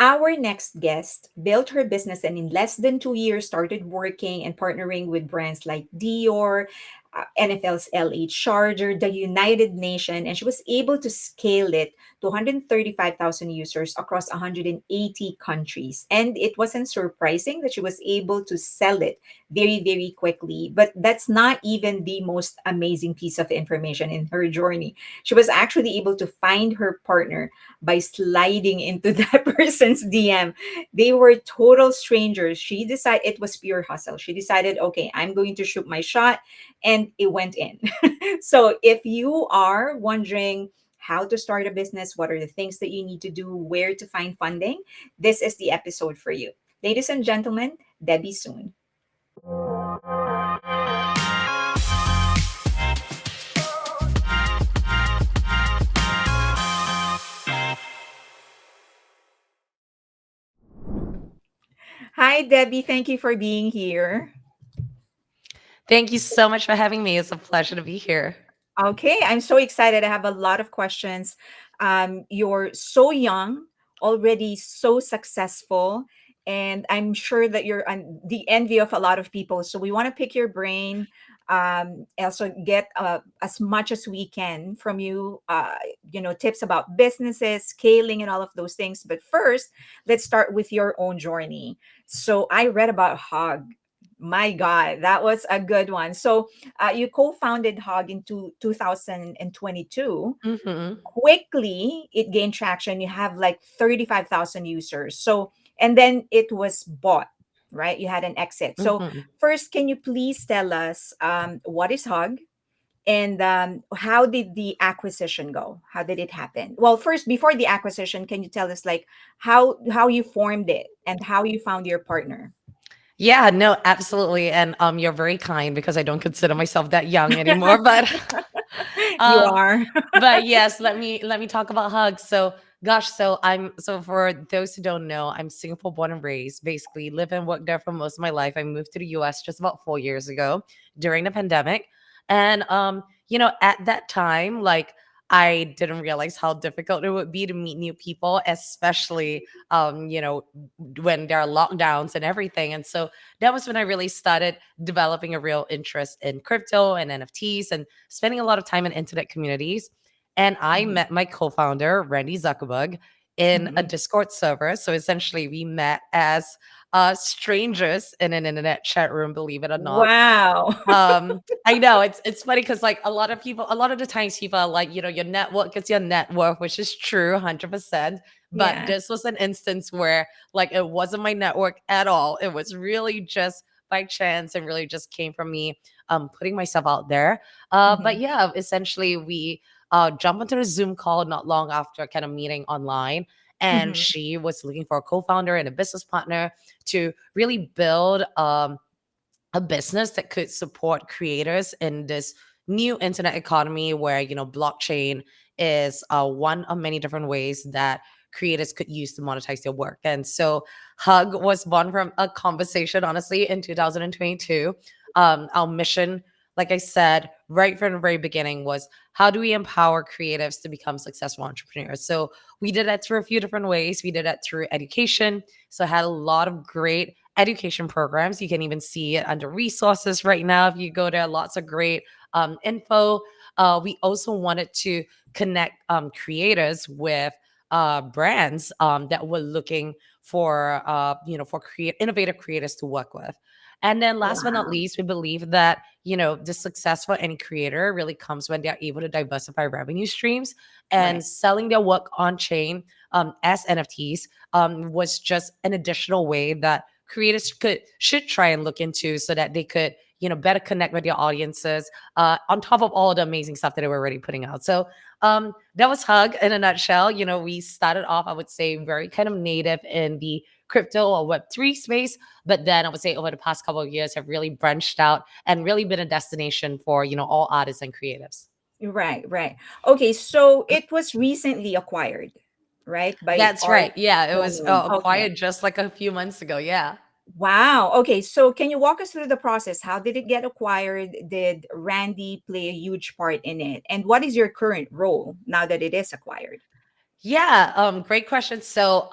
Our next guest built her business and in less than 2 years started working and partnering with brands like Dior, NFL's LA Charger, the United Nation, and she was able to scale it to 135,000 users across 180 countries. And it wasn't surprising that she was able to sell it very, very quickly. But that's not even the most amazing piece of information in her journey. She was actually able to find her partner by sliding into that person's DM. They were total strangers. She decided it was pure hustle. She decided, okay, I'm going to shoot my shot, and it went in. So if you are wondering how to start a business, what are the things that you need to do, where to find funding, this is the episode for you. Ladies and gentlemen, Debbie Soon. Hi, Debbie. Thank you for being here. Thank you so much for having me. It's a pleasure to be here. Okay, I'm so excited. I have a lot of questions. You're so young, already so successful, and I'm sure that you're the envy of a lot of people. So we want to pick your brain, also get as much as we can from you. Tips about businesses, scaling, and all of those things. But first, let's start with your own journey. So I read about Hug. My God, that was a good one. So you co-founded Hog in 2022. Hmm. Quickly, it gained traction. You have like 35,000 users. So, and then it was bought, right? You had an exit. So, Hmm. first, can you please tell us what is Hog? And how did the acquisition go? How did it happen? Well, first, before the acquisition, can you tell us like how you formed it and how you found your partner? Yeah, no, absolutely. And you're very kind because I don't consider myself that young anymore. But You um, are. but yes, let me talk about hugs. So gosh, so for those who don't know, I'm Singapore born and raised, basically live and work there for most of my life. I moved to the US just about 4 years ago during the pandemic. And at that time, like I didn't realize how difficult it would be to meet new people, especially when there are lockdowns and everything. And so that was when I really started developing a real interest in crypto and NFTs and spending a lot of time in internet communities. And I Mhm, met my co-founder, Randy Zuckerberg, in a mhm. Discord server. So essentially, we met as strangers in an internet chat room, believe it or not. Wow. I know it's funny because like a lot of the times people are like, your network is your net worth, which is true, 100%. But Yeah. this was an instance where like it wasn't my network at all. It was really just by chance and really just came from me putting myself out there. But Mhm, yeah, essentially we jumped onto a Zoom call not long after kind of meeting online. And mhm. she was looking for a co-founder and a business partner to really build a business that could support creators in this new internet economy where blockchain is one of many different ways that creators could use to monetize their work. And so Hug was born from a conversation, honestly, in 2022. Our mission, like I said right from the very beginning, was how do we empower creatives to become successful entrepreneurs. So we did that through a few different ways. We did that through education, so I had a lot of great education programs. You can even see it under resources right now. If you go there, lots of great info. We also wanted to connect creators with brands that were looking for innovative creators to work with. And then last but not Wow. least, we believe that, the success for any creator really comes when they're able to diversify revenue streams, Right. and selling their work on chain as NFTs was just an additional way that creators should try and look into so that they could better connect with their audiences on top of all the amazing stuff that they were already putting out. So that was Hug in a nutshell. We started off, I would say, very kind of native in the crypto or web3 space, but then I would say over the past couple of years have really branched out and really been a destination for all artists and creatives. Right, right. Okay, so it was recently acquired, right? By That's Art right. Yeah, it was Monroe. Okay. acquired just like a few months ago. Yeah. Wow. Okay, so can you walk us through the process? How did it get acquired? Did Randy play a huge part in it? And what is your current role now that it is acquired? Yeah, great question. So,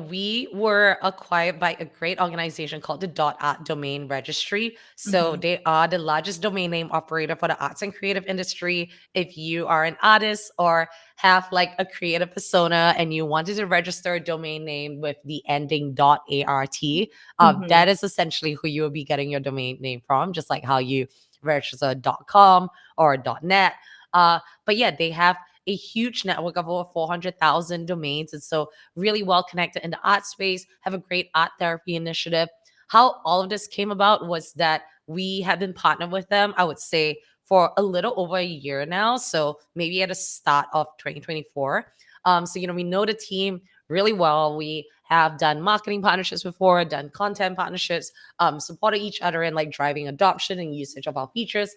we were acquired by a great organization called the Art Domain Registry. So Mhm. they are the largest domain name operator for the arts and creative industry. If you are an artist or have like a creative persona and you wanted to register a domain name with the ending .art, Mhm. that is essentially who you will be getting your domain name from, just like how you register .com or .net. But yeah, they have a huge network of over 400,000 domains. And so, really well connected in the art space, have a great art therapy initiative. How all of this came about was that we have been partnered with them, I would say, for a little over a year now. So, maybe at the start of 2024. We know the team really well. We have done marketing partnerships before, done content partnerships, supported each other in like driving adoption and usage of our features.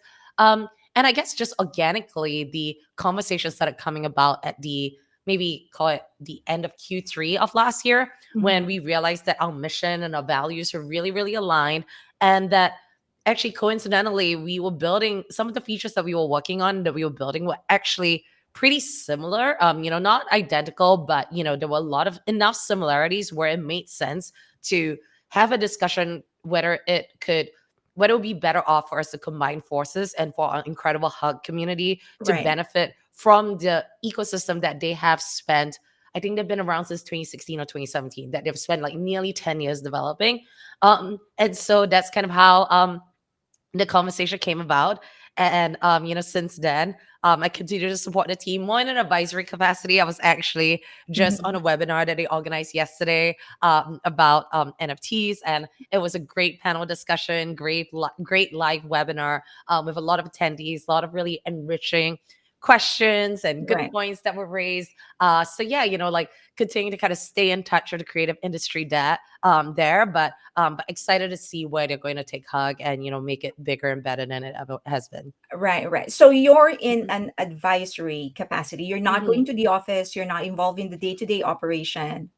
And I guess just organically, the conversation started coming about at the maybe call it the end of Q3 of last year, when Mhm. we realized that our mission and our values are really, really aligned. And that actually, coincidentally, we were building some of the features that we were working on, that we were building, were actually pretty similar. Not identical, but there were a lot of enough similarities where it made sense to have a discussion whether it would be better off for us to combine forces and for our incredible hug community to Right. benefit from the ecosystem that they have spent. I think they've been around since 2016 or 2017, that they've spent like nearly 10 years developing. And so that's kind of how the conversation came about. And since then, I continue to support the team more in an advisory capacity. I was actually just on Mhm. a webinar that they organized yesterday about NFTs, and it was a great panel discussion, great live webinar with a lot of attendees, a lot of really enriching questions and good Right. points that were raised. So yeah, like continue to kind of stay in touch with the creative industry there, but excited to see where they're going to take Hug and make it bigger and better than it ever has been. Right, right. So you're in an advisory capacity. You're not Mhm. going to the office, you're not involved in the day-to-day operation.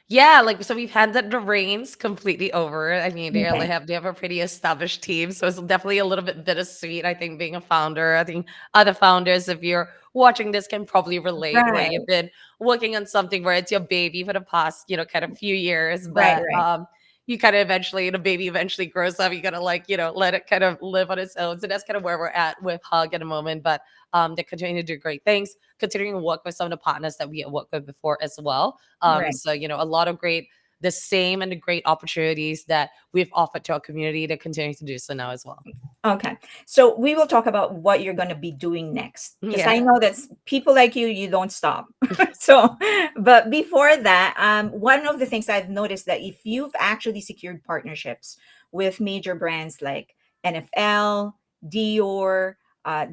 Yeah, like so we've handed the reins completely over. I mean, Okay. they have a pretty established team, so it's definitely a little bit bittersweet. I think being a founder, I think other founders, if you're watching this, can probably relate. Where Right. you've been working on something where it's your baby for the past, kind of few years, Right, but right. you kind of eventually, the baby eventually grows up. You gotta like, let it kind of live on its own. So that's kind of where we're at with Hug at the moment. But they're continuing to do great things, continuing to work with some of the partners that we have worked with before as well. Right. A lot of the same and the great opportunities that we've offered to our community to continue to do so now as well. Okay. So we will talk about what you're going to be doing next because I Yeah. know that people like you don't stop. So, but before that, one of the things I've noticed that if you've actually secured partnerships with major brands like NFL, Dior,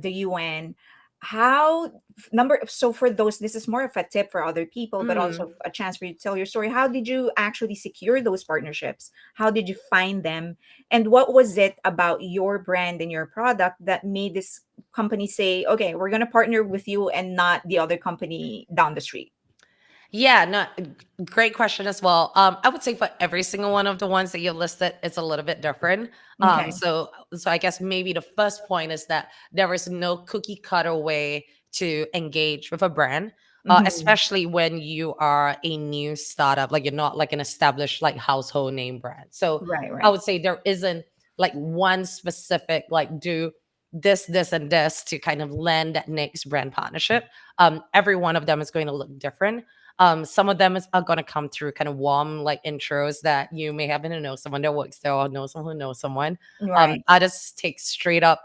the UN, how number so for those, this is more of a tip for other people but also Mm. a chance for you to tell your story. How did you actually secure those partnerships? How did you find them? And what was it about your brand and your product that made this company say, okay, we're going to partner with you and not the other company down the street? Yeah, no, great question as well. I would say for every single one of the ones that you listed, it's a little bit different. Okay. So I guess maybe the first point is that there is no cookie cutter way to engage with a brand, Hmm. especially when you are a new startup, like you're not like an established like household name brand. So Right, I right. would say there isn't like one specific like do this, and this to kind of land that next brand partnership. Every one of them is going to look different. Some of them are going to come through kind of warm like intros that you may happen to know someone that works there or know someone who knows someone. Right. Others take straight up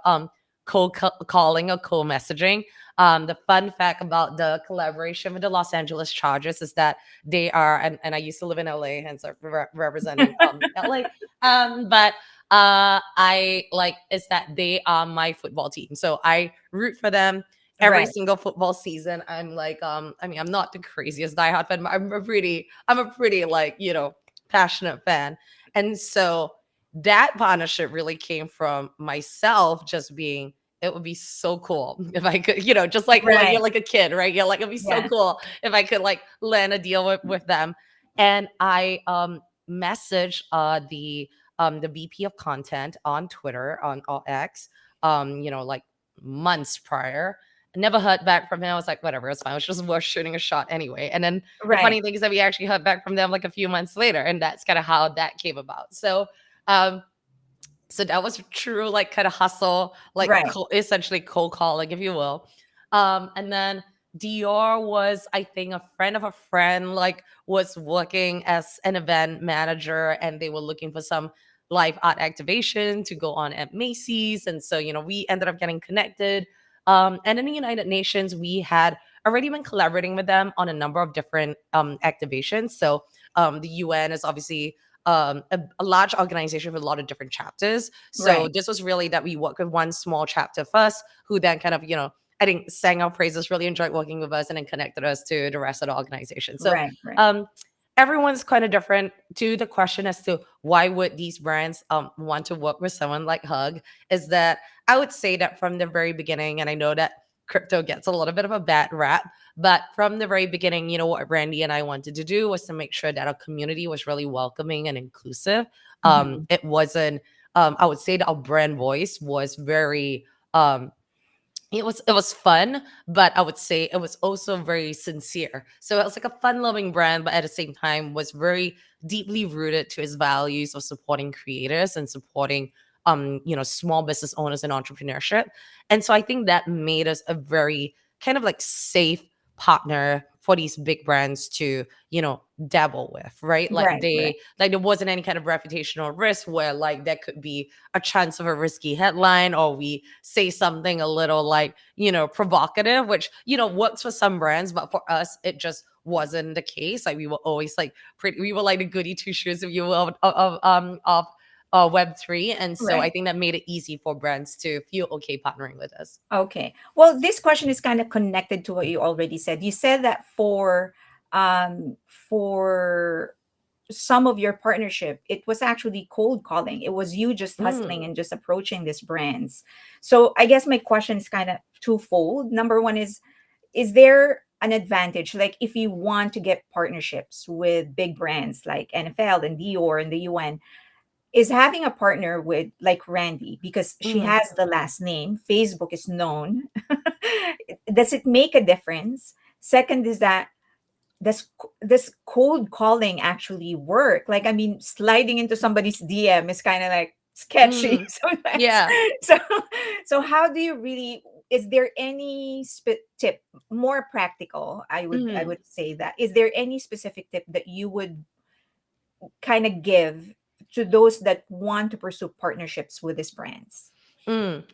calling or cold messaging. The fun fact about the collaboration with the Los Angeles Chargers is that they are, and I used to live in LA, hence representing LA. But I like is that they are my football team, so I root for them every Right. single football season. I'm like, I mean, I'm not the craziest diehard fan, but I'm a pretty like, passionate fan. And so that partnership really came from myself just being, it would be so cool if I could, just like Right. you're like a kid, right? You're like, it'd be so Yeah. cool if I could like land a deal with them. And I messaged the VP of content on Twitter on X, like months prior, Never heard back from him. I was like, whatever, it's fine. It was just worth shooting a shot anyway. And then the Right. funny thing is that we actually heard back from them like a few months later, and that's kind of how that came about. Um, so that was true, like kind of hustle, like Right. essentially cold calling, if you will. And then Dior was, I think, a friend of a friend, like was working as an event manager, and they were looking for some live art activation to go on at Macy's. And so, we ended up getting connected. And in the United Nations, we had already been collaborating with them on a number of different activations. So the UN is obviously a large organization with a lot of different chapters. So Right. this was really that we worked with one small chapter first, who then kind of, I think sang our praises, really enjoyed working with us, and then connected us to the rest of the organization. So Right. Right. um, everyone's kind of different. To the question as to why would these brands want to work with someone like Hug, is that I would say that from the very beginning, and I know that crypto gets a little bit of a bad rap, but from the very beginning, what Randy and I wanted to do was to make sure that our community was really welcoming and inclusive. Mhm. It wasn't, I would say that our brand voice was very, it was fun, but I would say it was also very sincere. So it was like a fun-loving brand, but at the same time was very deeply rooted to its values of supporting creators and supporting small business owners and entrepreneurship. And so I think that made us a very kind of like safe partner for these big brands to, dabble with, right? Like Right. Right. there wasn't any kind of reputational risk where like there could be a chance of a risky headline, or we say something a little like, provocative, which, works for some brands, but for us, it just wasn't the case. Like we were always like we were like the goody two shoes, if you will, of Web3. And so I Right. think that made it easy for brands to feel okay partnering with us. Okay. Well, this question is kind of connected to what you already said. You said that for some of your partnership, it was actually cold calling. It was you just hustling Mm, and just approaching these brands. So I guess my question is kind of twofold. Number one is there an advantage, like if you want to get partnerships with big brands like NFL and Dior and the UN, is having a partner with like Randy, because she mm, has the last name, Facebook is known. Does it make a difference? Second is that this cold calling actually work? Like, I mean, sliding into somebody's DM is kind of like sketchy mm. sometimes. Yeah. So, so how do you really? Is there any tip, more practical? I Mm. would say that. Is there any specific tip that you would kind of give to those that want to pursue partnerships with these brands? Mm.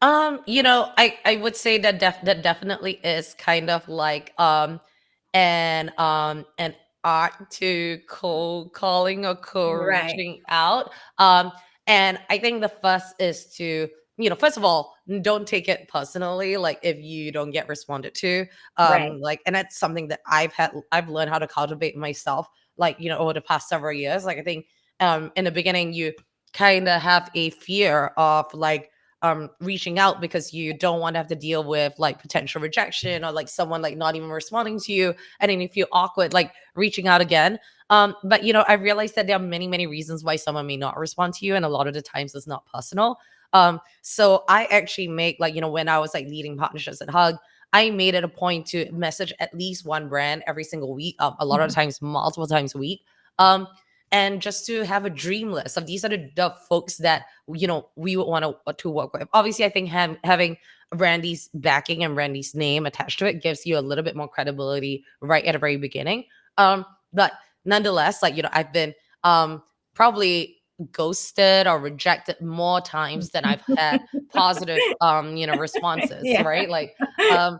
I would say that that definitely is kind of like an art to cold calling or cold Right, reaching out. And I think the first is to, first of all, don't take it personally, like if you don't get responded to. right, Like, and that's something that I've learned how to cultivate myself, like, over the past several years. Like I think in the beginning you kind of have a fear of like reaching out because you don't want to have to deal with like potential rejection, or like someone like not even responding to you, and then you feel awkward like reaching out again. But I realized that there are many, many reasons why someone may not respond to you, and a lot of the times it's not personal. So I actually make, like, when I was like leading partnerships at Hug, I made it a point to message at least one brand every single week, a lot of mhm, times multiple times a week. um and just to have a dream list of these are the folks that we would want to work with. Obviously, I think having Randy's backing and Randy's name attached to it gives you a little bit more credibility right at the very beginning. But nonetheless, like, I've been probably ghosted or rejected more times than I've had positive responses, yeah, right? Like, um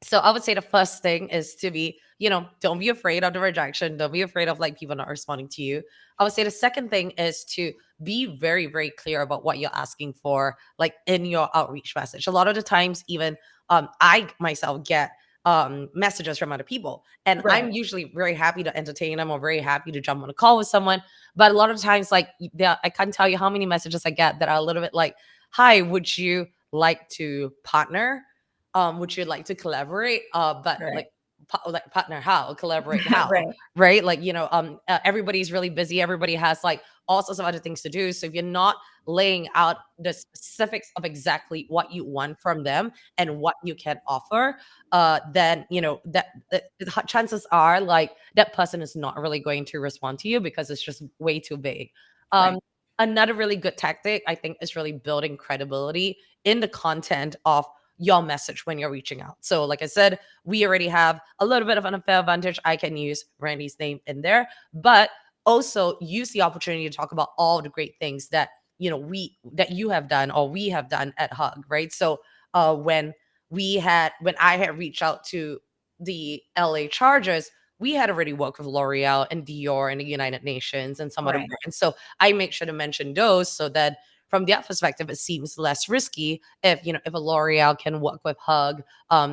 so I would say the first thing is to be, don't be afraid of the rejection. Don't be afraid of like people not responding to you. I would say the second thing is to be very, very clear about what you're asking for, like in your outreach message. A lot of the times, even I myself get messages from other people, and I'm right, usually very happy to entertain them or very happy to jump on a call with someone. But a lot of times, like, I can't tell you how many messages I get that are a little bit like, "Hi, would you like to partner? Would you like to collaborate?" But right, like like partner how, collaborate how, Right. right? Like, everybody's really busy. Everybody has like all sorts of other things to do. So if you're not laying out the specifics of exactly what you want from them and what you can offer, then the chances are like that person is not really going to respond to you because it's just way too vague. Um, Right. Another really good tactic I think is really building credibility in the content of your message when you're reaching out. So, like I said, we already have a little bit of an unfair advantage. I can use Randy's name in there, but also use the opportunity to talk about all the great things that you have done or we have done at Hug, right? So, when I had reached out to the LA Chargers, we had already worked with L'Oreal and Dior and the United Nations and some other Right. brands. So I make sure to mention those so that from their perspective, it seems less risky. If a L'Oreal can work with Hug,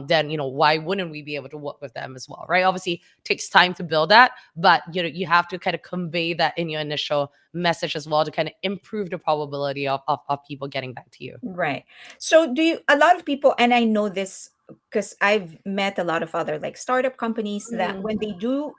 then why wouldn't we be able to work with them as well, right? Obviously, it takes time to build that, but you have to kind of convey that in your initial message as well to kind of improve the probability of people getting back to you. Right. So do you, a lot of people, and I know this because I've met a lot of other like startup companies that Mhm. when they do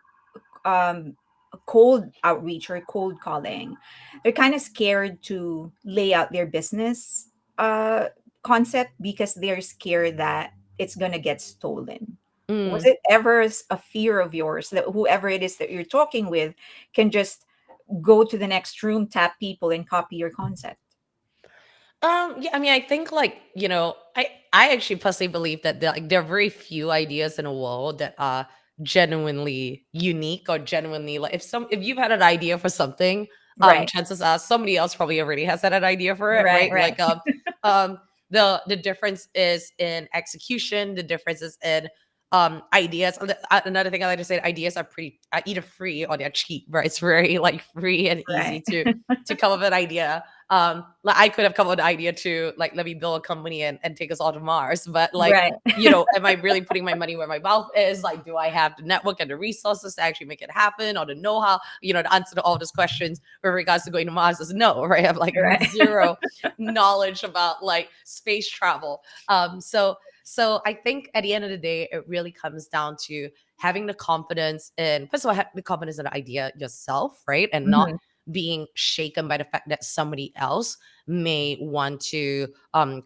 cold outreach or cold calling, they're kind of scared to lay out their business uh concept because they're scared that it's gonna get stolen. Was Mm. it ever a fear of yours that whoever it is that you're talking with can just go to the next room, tap people, and copy your concept? Yeah, I mean, I think like, I actually personally believe that there are very few ideas in a world that are genuinely unique or genuinely like if you've had an idea for something, Right. chances are somebody else probably already has had an idea for it, Right. right? Right. Um the difference is in execution, the difference is in ideas. Another thing I like to say, ideas are pretty either free or they're cheap, right? It's very like free and easy Right. to come up with an idea. Like I could have come up with an idea to like let me build a company and take us all to Mars, but like, Right. am I really putting my money where my mouth is? Like, do I have the network and the resources to actually make it happen, or the know-how? The answer to all those questions with regards to going to Mars is no, right? I have like Right. zero knowledge about like space travel. So I think at the end of the day, it really comes down to having the confidence in, first of all, have the confidence in the idea yourself, right? And not Mhm. being shaken by the fact that somebody else may want to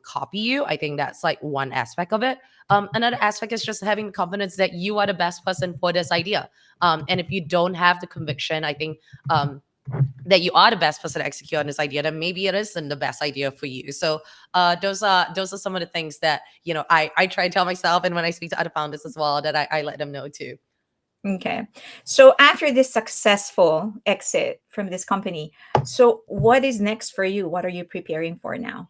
copy you. I think that's like one aspect of it. Another aspect is just having confidence that you are the best person for this idea. And if you don't have the conviction, I think that you are the best person to execute on this idea, then maybe it isn't the best idea for you. So those are some of the things that I try to tell myself, and when I speak to other founders as well, that I let them know too. Okay. So after this successful exit from this company, so what is next for you? What are you preparing for now?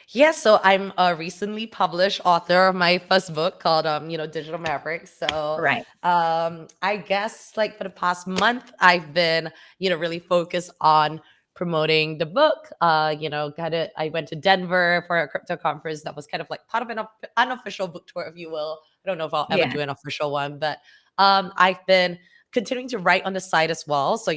Yeah, so I'm a recently published author of my first book called Digital Mavericks. So Right. I guess like for the past month I've been, really focused on promoting the book. I went to Denver for a crypto conference that was kind of like part of an unofficial book tour, if you will. I don't know if I'll ever Yeah. do an official one, but I've been continuing to write on the side as well. So,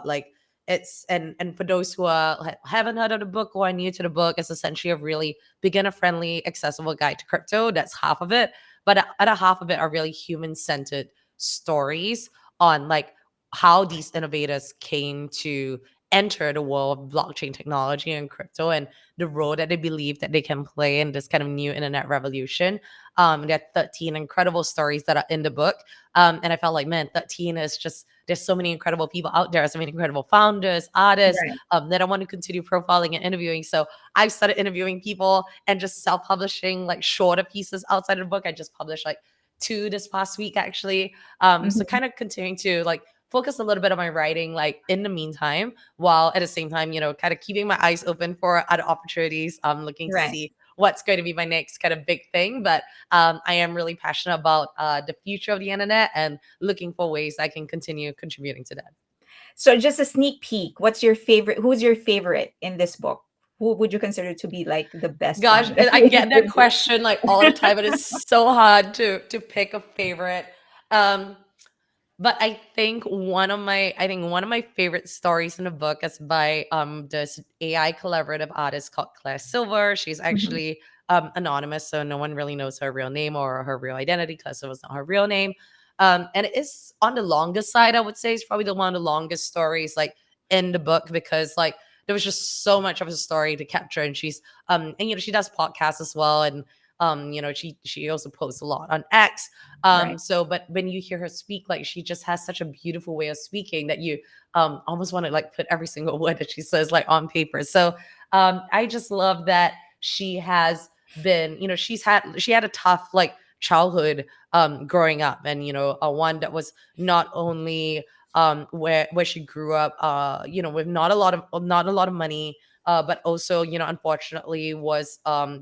like it's and for those who haven't heard of the book or are new to the book, it's essentially a really beginner friendly, accessible guide to crypto. That's half of it, but other half of it are really human centered stories on like how these innovators came to enter the world of blockchain technology and crypto and the role that they believe that they can play in this kind of new internet revolution. There are 13 incredible stories that are in the book. And I felt like, man, 13 is just, there's so many incredible people out there, so many incredible founders, artists Right. that I want to continue profiling and interviewing. So I started interviewing people and just self-publishing like shorter pieces outside of the book. I just published like two this past week, actually. So Mhm. kind of continuing to like focus a little bit on my writing, like in the meantime, while at the same time, kind of keeping my eyes open for other opportunities. I'm looking to Right. see what's going to be my next kind of big thing. But I am really passionate about the future of the internet and looking for ways I can continue contributing to that. So just a sneak peek. What's your favorite? Who's your favorite in this book? Who would you consider to be like the best Gosh, one that and I you get that interviewed? question like all the time. It is so hard to pick a favorite. Um, But I think one of my favorite stories in the book is by this AI collaborative artist called Claire Silver. She's Mhm. actually anonymous, so no one really knows her real name or her real identity. Claire Silver's not her real name. And it is on the longest side, I would say. It's probably the one of the longest stories like in the book, because like there was just so much of a story to capture. And she's and she does podcasts as well. And she also posts a lot on X. Right. So but when you hear her speak, like she just has such a beautiful way of speaking that you almost want to like put every single word that she says like on paper. So I just love that she has been, she had a tough like childhood growing up. And a one that was not only where she grew up, with not a lot of money, but also, unfortunately was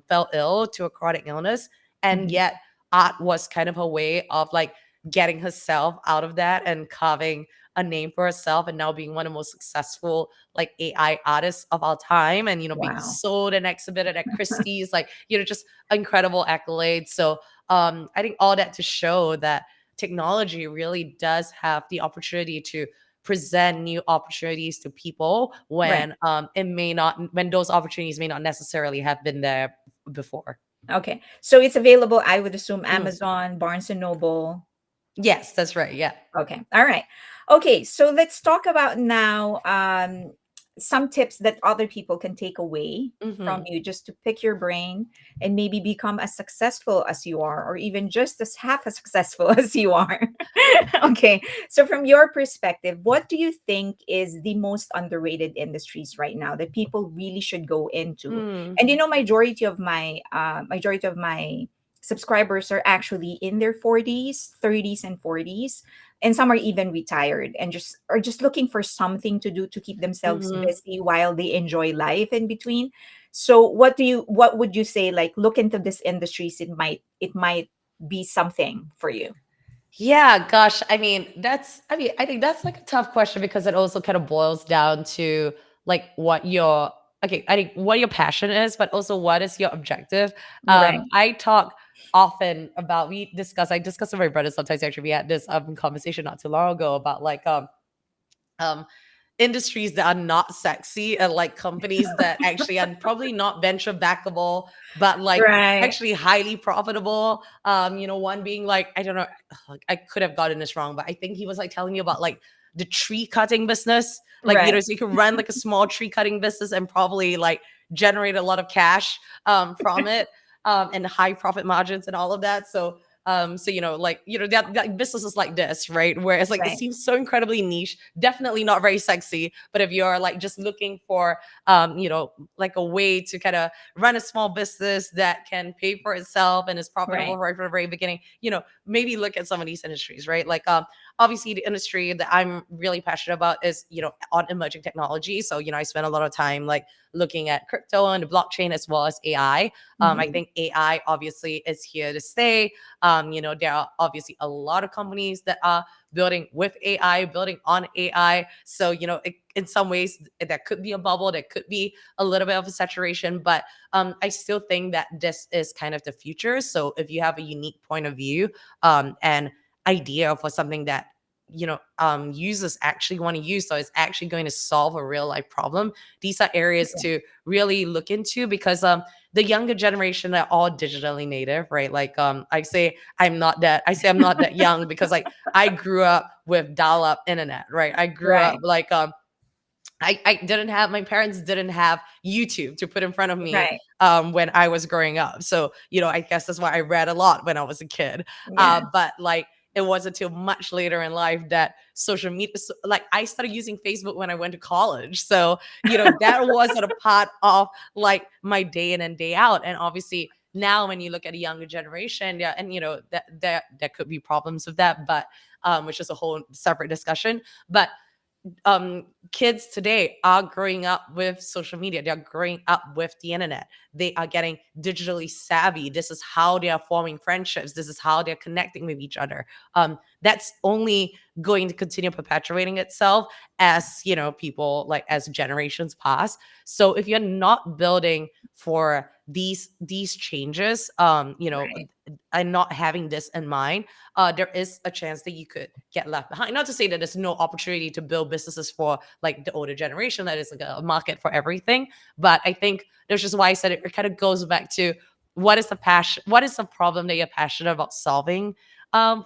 fell ill to a chronic illness. And Mhm. yet art was kind of a way of like getting herself out of that and carving a name for herself, and now being one of the most successful like AI artists of all time, and being Wow. sold and exhibited at Christie's, like just incredible accolades. So I think all that to show that technology really does have the opportunity to present new opportunities to people Right. when those opportunities may not necessarily have been there before. Okay. So it's available, I would assume, Mm. Amazon, Barnes and Noble. Yes, that's right. Yeah. Okay. All right. Okay. So let's talk about now some tips that other people can take away from Hmm. you, just to pick your brain and maybe become as successful as you are, or even just as half as successful as you are. Okay. So, from your perspective, what do you think is the most underrated industries right now that people really should go into? Mm. And majority of my subscribers are actually in their 40s, 30s, and 40s, and some are even retired and just looking for something to do to keep themselves Mhm. busy while they enjoy life in between. So what would you say, like, look into this industries, it might be something for you. Yeah, gosh. I think that's like a tough question, because it also kind of boils down to like I think what your passion is, but also what is your objective. Right. I talk often about, I discuss with my brother sometimes. Actually, we had this conversation not too long ago about like um industries that are not sexy, and like companies that actually are probably not venture backable, but like Right. actually highly profitable. One being like, I don't know, I could have gotten this wrong, but I think he was like telling me about like the tree cutting business. Like, Right. so you can run like a small tree cutting business and probably like generate a lot of cash from it, and high profit margins and all of that. So that businesses like this, right? Where it's like it Right. seems so incredibly niche, definitely not very sexy. But if you're like just looking for, like a way to kind of run a small business that can pay for itself and is profitable Right. right from the very beginning, maybe look at some of these industries, right? Like, obviously the industry that I'm really passionate about is, on emerging technology. So, I spend a lot of time like looking at crypto and the blockchain as well as AI. I Mhm. think AI obviously is here to stay. There are obviously a lot of companies that are building with AI, building on AI. So, in some ways, that could be a bubble, that could be a little bit of a saturation, but I still think that this is kind of the future. So, if you have a unique point of view and idea for something that users actually want to use, so it's actually going to solve a real life problem, these are areas Okay. to really look into, because the younger generation are all digitally native, right? Like, I say I'm not that young, because like I grew up with dial-up internet, right? I grew up Right. like my parents didn't have YouTube to put in front of me Right. when I was growing up. So, I guess that's why I read a lot when I was a kid. Yeah. But like it wasn't until much later in life that social media, like I started using Facebook when I went to college. So, that wasn't a part of like my day in and day out. And obviously now when you look at a younger generation, yeah, and that could be problems with that, but which is a whole separate discussion. But kids today are growing up with social media. They're growing up with the internet. They are getting digitally savvy. This is how they are forming friendships. This is how they're connecting with each other. That's only going to continue perpetuating itself as people, like, as generations pass. So if you're not building for these changes, Right. and not having this in mind, there is a chance that you could get left behind. Not to say that there's no opportunity to build businesses for like the older generation, that is like a market for everything. But I think that's just why I said it kind of goes back to what is the passion, what is the problem that you're passionate about solving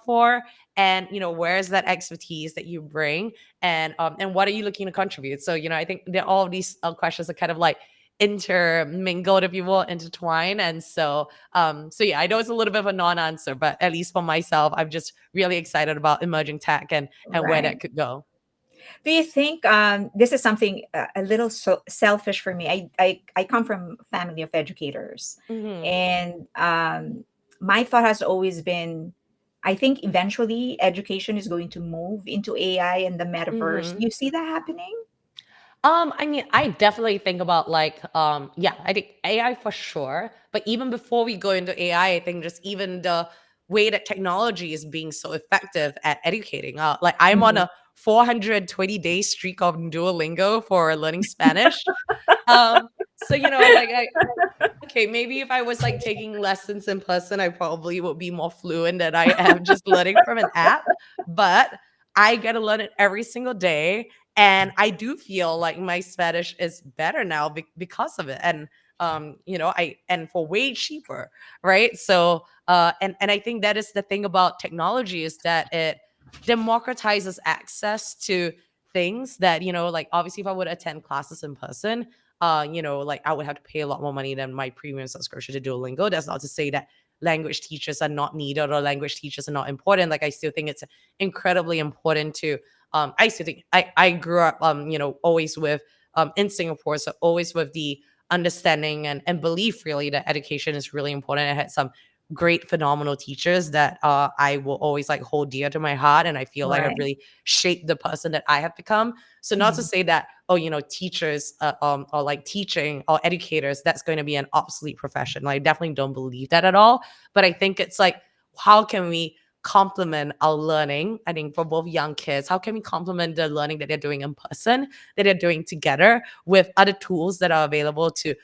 for, and where is that expertise that you bring, and what are you looking to contribute. So I think that all of these questions are kind of like intermingled, if you will, intertwined. And so yeah, I know it's a little bit of a non-answer, but at least for myself, I'm just really excited about emerging tech and where Right. that could go. Do you think this is something a little selfish for me? I come from a family of educators, Hmm. and my thought has always been, I think eventually education is going to move into AI and the metaverse. Hmm. Do you see that happening? I mean, I definitely think about like, yeah, I think AI for sure. But even before we go into AI, I think just even the way that technology is being so effective at educating. Like I'm on Mhm. a 420-day streak of Duolingo for learning Spanish. So like okay, maybe if I was like taking lessons in person, I probably would be more fluent than I am just learning from an app. But I get to learn it every single day. And I do feel like my Spanish is better now because of it. And and for way cheaper, right? So and I think that is the thing about technology, is that it democratizes access to things that, like obviously if I would attend classes in person, like I would have to pay a lot more money than my premium subscription to Duolingo. That's not to say that language teachers are not needed or language teachers are not important. Like I still think it's incredibly important to I still think I grew up always with in Singapore, so always with the understanding and belief really that education is really important. I had some great phenomenal teachers that I will always like hold dear to my heart, and I feel like have Right. really shaped the person that I have become. So not to Mhm. say that, oh, teachers or like teaching or educators, that's going to be an obsolete profession. Like, I definitely don't believe that at all. But I think it's like, how can we complement our learning? I think for both young kids, how can we complement the learning that they're doing in person, that they're doing together, with other tools that are available to,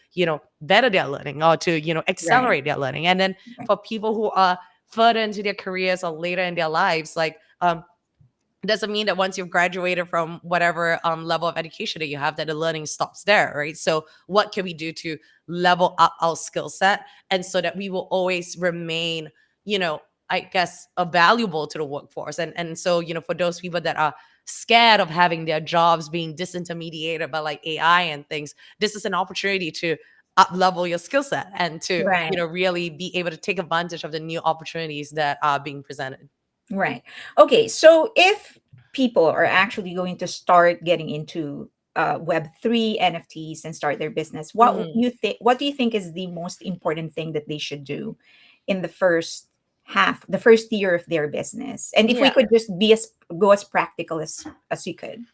better their learning or to, Right. accelerate their learning. And then Right. for people who are further into their careers or later in their lives, like it doesn't mean that once you've graduated from whatever level of education that you have, that the learning stops there, right? So what can we do to level up our skill set, and so that we will always remain, I guess, valuable to the workforce. And so, for those people that are scared of having their jobs being disintermediated by like AI and things, this is an opportunity to up level your skill set and to, Right. really be able to take advantage of the new opportunities that are being presented. Right. Okay. So if people are actually going to start getting into Web3 NFTs and start their business, Mhm. what do you think is the most important thing that they should do in the first half, the first year of their business? And if we Yeah. could just be as go as practical as we could.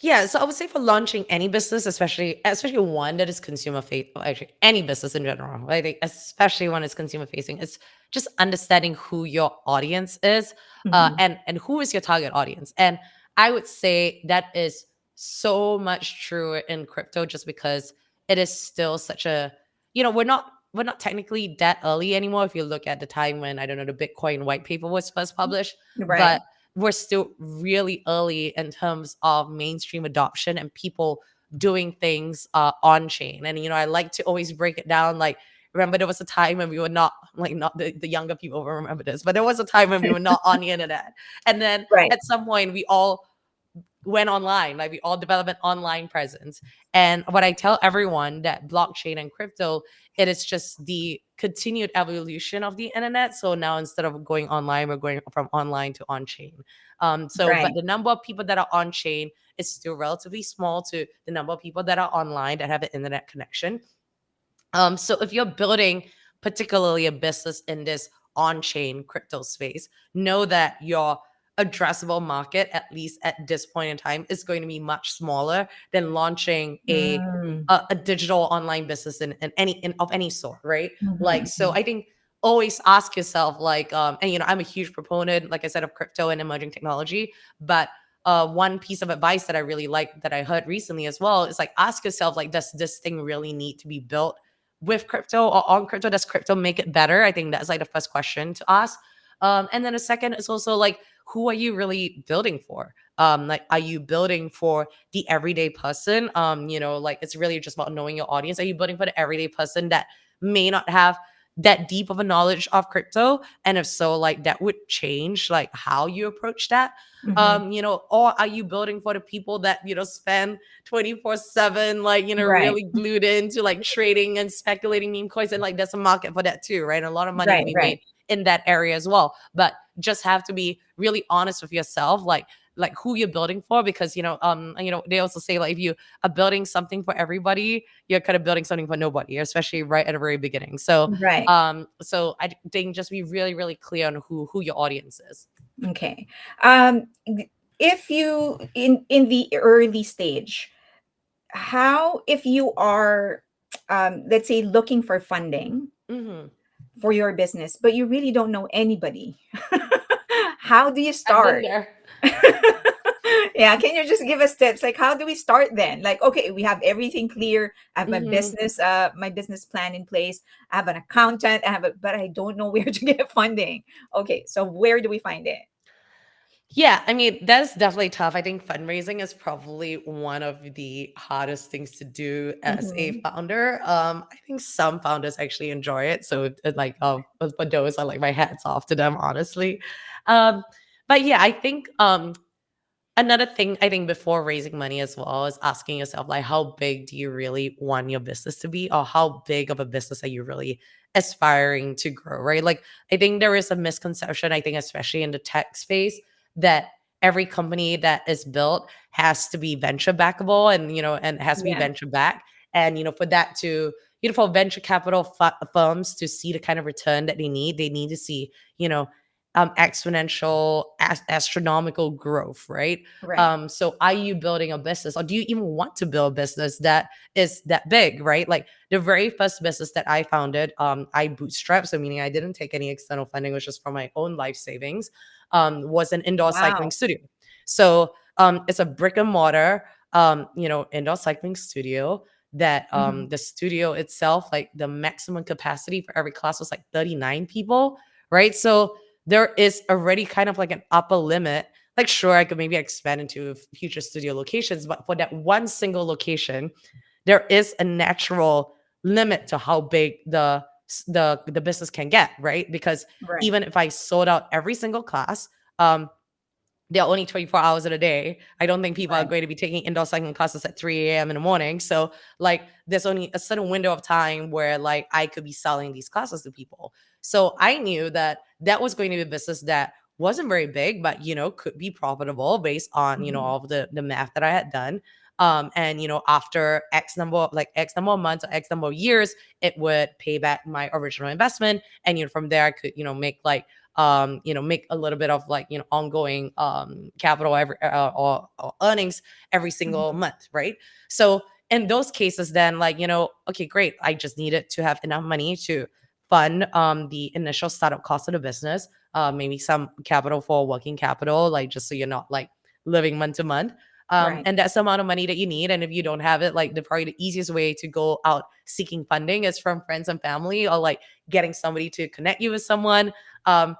Yeah, so I would say for launching any business, especially one that is consumer facing, actually any business in general, I think especially when it's consumer facing, it's just understanding who your audience is, Mhm. and who is your target audience. And I would say that is so much true in crypto, just because it is still such a, we're not technically that early anymore. If you look at the time when, I don't know, the Bitcoin white paper was first published, Right. but we're still really early in terms of mainstream adoption and people doing things on chain. And I like to always break it down. Like, remember there was a time when we were not, like, not the younger people will remember this, but there was a time when we were not on the internet. And then Right. at some point we all went online, like we all develop an online presence. And what I tell everyone, that blockchain and crypto, it is just the continued evolution of the internet. So now instead of going online, we're going from online to on chain. But Right. the number of people that are on chain is still relatively small to the number of people that are online that have an internet connection. So if you're building particularly a business in this on-chain crypto space, know that your addressable market, at least at this point in time, is going to be much smaller than launching a Mm. a digital online business of any sort, right? Like, so Mhm. I think always ask yourself, like, and I'm a huge proponent, like I said, of crypto and emerging technology, but one piece of advice that I really like that I heard recently as well is like, ask yourself, like, does this thing really need to be built with crypto or on crypto? Does crypto make it better? I think that's like the first question to ask. And then the second is also like, who are you really building for? Like, are you building for the everyday person? Like it's really just about knowing your audience. Are you building for the everyday person that may not have that deep of a knowledge of crypto? And if so, like that would change like how you approach that. Mhm. Or are you building for the people that, spend 24/7, like, Right. really glued into like trading and speculating meme coins? And like there's a market for that too, right? A lot of money Right, can be right. made in that area as well. But just have to be really honest with yourself, like who you're building for, because they also say like if you are building something for everybody, you're kind of building something for nobody, especially right at the very beginning. So Right. I think just be really, really clear on who your audience is. Okay. If you in the early stage, how if you are let's say looking for funding Hmm. for your business, but you really don't know anybody, how do you I've been start? there. Yeah, can you just give us tips? Like, how do we start then? Like, okay, we have everything clear. I have Hmm. my business plan in place. I have an accountant. But I don't know where to get funding. Okay, so where do we find it? Yeah, I mean, that's definitely tough. I think fundraising is probably one of the hardest things to do as a Hmm. founder. I think some founders actually enjoy it. So like for those, I like my hats off to them, honestly. Um, but yeah, I think another thing I think before raising money as well is asking yourself like how big do you really want your business to be, or how big of a business are you really aspiring to grow, right? Like I think there is a misconception, I think especially in the tech space, that every company that is built has to be venture backable, and has to be Yeah, venture back. And for that to for venture capital firms to see the kind of return that they need to see, you know exponential astronomical growth, right? right. So are you building a business, or do you even want to build a business that is that big, right? Like the very first business that I founded, I bootstrapped, so meaning I didn't take any external funding, which was from my own life savings, was an indoor cycling Wow. studio. So it's a brick and mortar indoor cycling studio that Hmm. the studio itself, like the maximum capacity for every class was like 39 people, right? So there is already kind of like an upper limit. Like, sure, I could maybe expand into future studio locations, but for that one single location, there is a natural limit to how big the business can get, right? Because Right, even if I sold out every single class, um, there are only 24 hours in a day. I don't think people are right. going to be taking indoor cycling classes at 3 a.m. in the morning. So, like, there's only a certain window of time where, like, I could be selling these classes to people. So, I knew that that was going to be a business that wasn't very big, but, could be profitable based on, Hmm. all of the math that I had done. And, after X number of months or X number of years, it would pay back my original investment. And, from there, I could, make like, make a little bit of like, ongoing capital or earnings every single Hmm. month, right? So in those cases, then like, okay, great. I just needed to have enough money to fund the initial startup cost of the business, maybe some capital for working capital, like just so you're not like living month to month. Right. And that's the amount of money that you need. And if you don't have it, like probably the easiest way to go out seeking funding is from friends and family, or like getting somebody to connect you with someone. Um,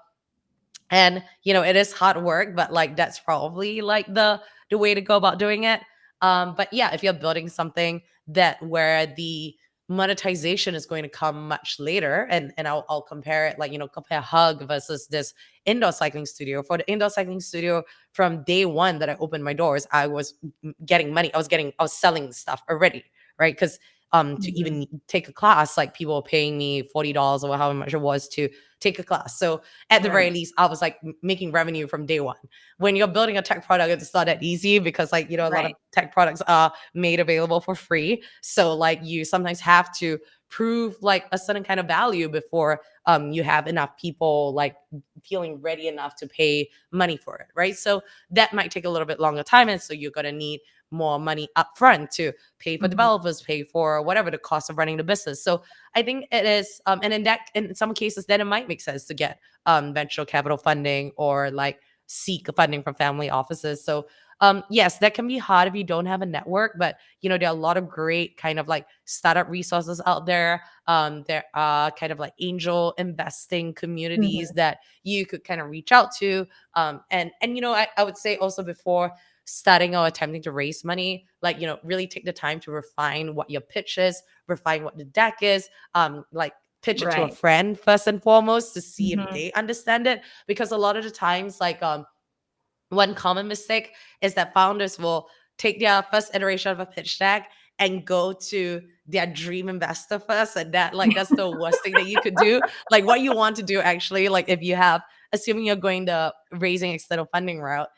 and it is hard work, but like that's probably like the way to go about doing it. But yeah, if you're building something that where the monetization is going to come much later, and I'll compare it, like compare Hug versus this indoor cycling studio. For the indoor cycling studio, from day one that I opened my doors, I was getting money. I was selling stuff already, right? Because to Hmm. even take a class, like people were paying me $40 or however much it was to take a class. So at the very Right. least, I was like making revenue from day one. When you're building a tech product, it's not that easy, because like, a lot of Right. tech products are made available for free. So like you sometimes have to prove like a certain kind of value before you have enough people like feeling ready enough to pay money for it, right? So that might take a little bit longer time. And so you're going to need more money upfront to pay for Hmm. developers, pay for whatever the cost of running the business. So I think it is, and in some cases, then it might make sense to get venture capital funding, or like seek funding from family offices. So yes, that can be hard if you don't have a network, but there are a lot of great kind of like startup resources out there. There are kind of like angel investing communities Mhm. that you could kind of reach out to. And I would say also before starting or attempting to raise money, like really take the time to refine what your pitch is, refine what the deck is, like pitch it to a Right. friend first and foremost to see if Mhm. they understand it, because a lot of the times, like one common mistake is that founders will take their first iteration of a pitch deck and go to their dream investor first, and that's the worst thing that you could do. Like what you want to do actually, like if you have, assuming you're going the raising external funding route,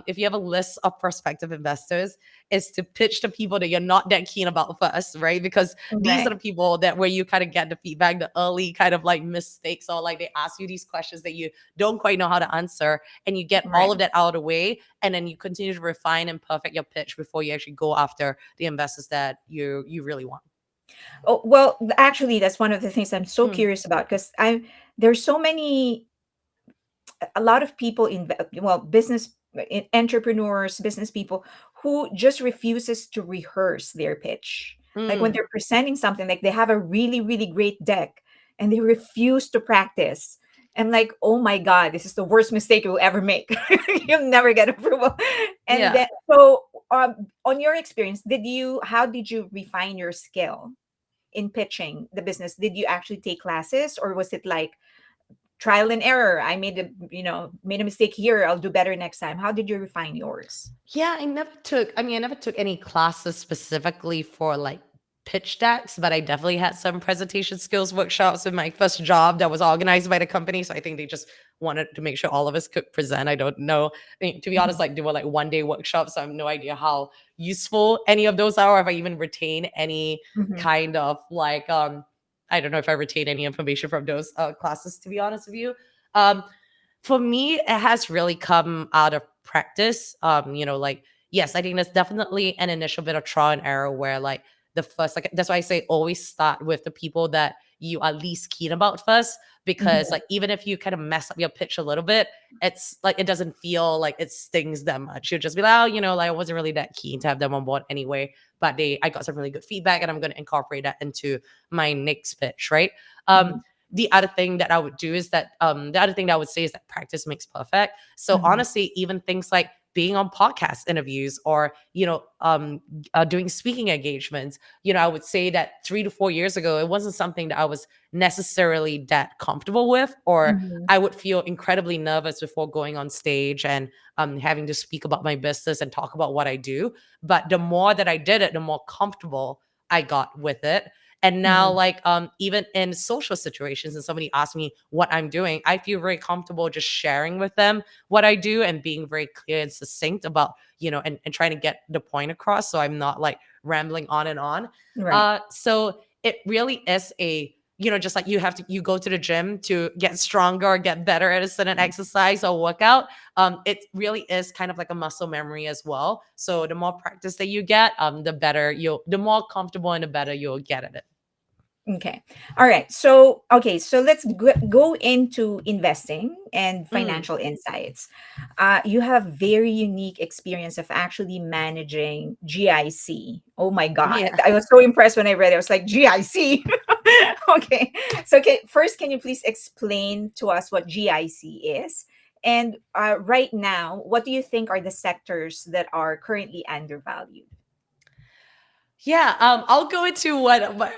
if you have a list of prospective investors, is to pitch to people that you're not that keen about first, right? Because these are Right. the people that where you kind of get the feedback, the early kind of like mistakes, or like they ask you these questions that you don't quite know how to answer, and you get all Right. of that out of the way, and then you continue to refine and perfect your pitch before you actually go after the investors that you really want. Oh, well, actually, that's one of the things I'm so Mm, curious about because there's so many, a lot of people in, well, entrepreneurs, business people who just refuses to rehearse their pitch. Like when mm, they're presenting something, like they have a really, really great deck and they refuse to practice. I'm like, oh my God, this is the worst mistake you'll ever make. You'll never get approval. And yeah. then, so on your experience, how did you refine your skill in pitching the business? Did you actually take classes, or was it like trial and error? I made a mistake here, I'll do better next time. How did you refine yours? Yeah, I never took any classes specifically for like pitch decks, but I definitely had some presentation skills workshops in my first job that was organized by the company. So I think they just wanted to make sure all of us could present. I don't know. I mean, to be honest, Mhm. like they were like 1 day workshops. So I have no idea how useful any of those are, if I even retain any Mhm. kind of like I don't know if I retain any information from those classes, to be honest with you. Um for me, it has really come out of practice. Like, yes, I think there's definitely an initial bit of trial and error where like the first, like that's why I say always start with the people that you are least keen about first. Because Mhm. like even if you kind of mess up your pitch a little bit, it's like it doesn't feel like it stings that much. You'll just be like, oh, like I wasn't really that keen to have them on board anyway. But I got some really good feedback and I'm gonna incorporate that into my next pitch, right? Um, Mhm. the other thing that I would do is that the other thing that I would say is that practice makes perfect. So Mhm. honestly, even things like being on podcast interviews or doing speaking engagements, I would say that 3 to 4 years ago it wasn't something that I was necessarily that comfortable with, or Mhm. I would feel incredibly nervous before going on stage and having to speak about my business and talk about what I do. But the more that I did it, the more comfortable I got with it. And now, Mhm. like, even in social situations, and somebody asks me what I'm doing, I feel very comfortable just sharing with them what I do and being very clear and succinct about, and trying to get the point across. So I'm not like rambling on and on. Right. So it really is just like you go to the gym to get stronger or get better at a certain exercise or workout. It really is kind of like a muscle memory as well. So the more practice that you get, the more comfortable and the better you'll get at it. Okay. All right. So let's go into investing and Mm. financial insights. You have very unique experience of actually managing GIC. Oh my God. Yeah. I was so impressed when I read it. I was like, GIC. Okay. So, okay, first, can you please explain to us what GIC is? And right now, what do you think are the sectors that are currently undervalued? Yeah, I'll go into